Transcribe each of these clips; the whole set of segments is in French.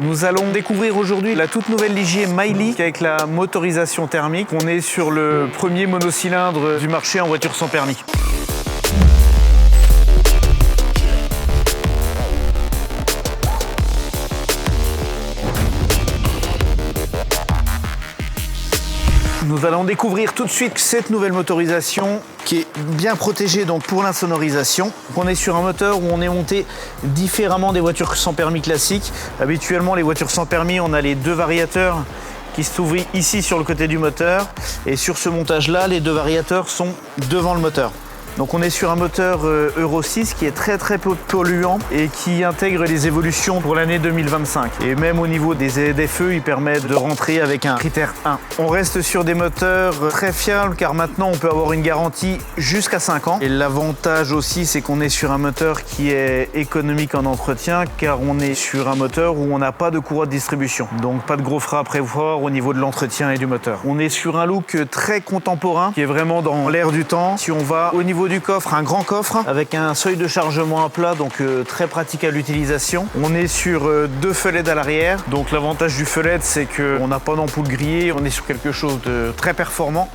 Nous allons découvrir aujourd'hui la toute nouvelle Ligier Miley avec la motorisation thermique. On est sur le premier monocylindre du marché en voiture sans permis. Nous allons découvrir tout de suite cette nouvelle motorisation qui est bien protégée donc pour l'insonorisation. On est sur un moteur où on est monté différemment des voitures sans permis classiques. Habituellement, les voitures sans permis, on a les deux variateurs qui s'ouvrent ici sur le côté du moteur. Et sur ce montage-là, les deux variateurs sont devant le moteur. Donc on est sur un moteur Euro 6 qui est très peu polluant et qui intègre les évolutions pour l'année 2025. Et même au niveau des ZFE, il permet de rentrer avec un critère 1. On reste sur des moteurs très fiables car maintenant on peut avoir une garantie jusqu'à 5 ans. Et l'avantage aussi, c'est qu'on est sur un moteur qui est économique en entretien car on est sur un moteur où on n'a pas de courroie de distribution. Donc pas de gros frais à prévoir au niveau de l'entretien et du moteur. On est sur un look très contemporain qui est vraiment dans l'air du temps. Si on va au niveau du coffre, un grand coffre avec un seuil de chargement à plat, donc très pratique à l'utilisation. On est sur deux fenêtres à l'arrière, donc l'avantage du fenêtre c'est qu'on n'a pas d'ampoule grillée, on est sur quelque chose de très performant.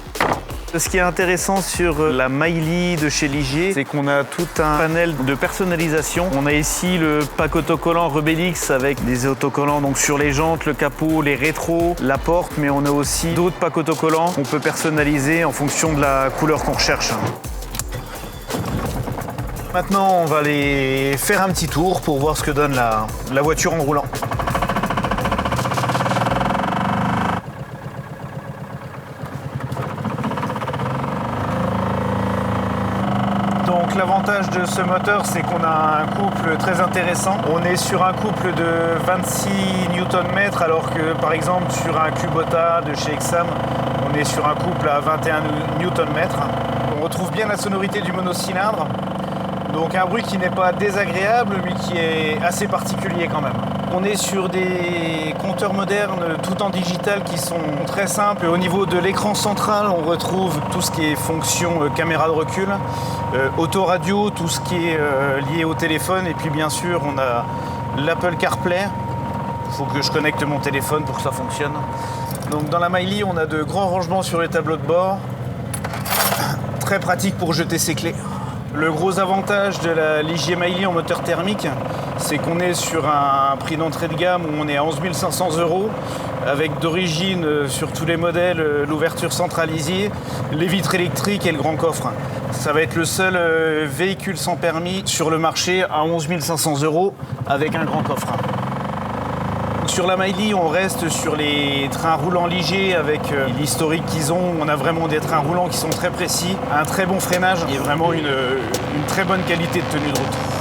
Ce qui est intéressant sur la Miley de chez Ligier, c'est qu'on a tout un panel de personnalisation. On a ici le pack autocollant Rebellix avec des autocollants donc sur les jantes, le capot, les rétros, la porte, mais on a aussi d'autres packs autocollants qu'on peut personnaliser en fonction de la couleur qu'on recherche. Maintenant, on va aller faire un petit tour pour voir ce que donne la voiture en roulant. Donc l'avantage de ce moteur, c'est qu'on a un couple très intéressant. On est sur un couple de 26 Nm, alors que par exemple sur un Kubota de chez Exam, on est sur un couple à 21 Nm. On retrouve bien la sonorité du monocylindre. Donc un bruit qui n'est pas désagréable, mais qui est assez particulier quand même. On est sur des compteurs modernes tout en digital qui sont très simples. Au niveau de l'écran central, on retrouve tout ce qui est fonction caméra de recul, autoradio, tout ce qui est lié au téléphone. Et puis bien sûr, on a l'Apple CarPlay. Il faut que je connecte mon téléphone pour que ça fonctionne. Donc dans la Miley, on a de grands rangements sur les tableaux de bord. Très pratique pour jeter ses clés. Le gros avantage de la Ligier Miley en moteur thermique, c'est qu'on est sur un prix d'entrée de gamme où on est à 11 500 €, avec d'origine sur tous les modèles l'ouverture centralisée, les vitres électriques et le grand coffre. Ça va être le seul véhicule sans permis sur le marché à 11 500 € avec un grand coffre. Sur la Miley, on reste sur les trains roulants Ligier avec l'historique qu'ils ont. On a vraiment des trains roulants qui sont très précis, un très bon freinage et vraiment une très bonne qualité de tenue de route.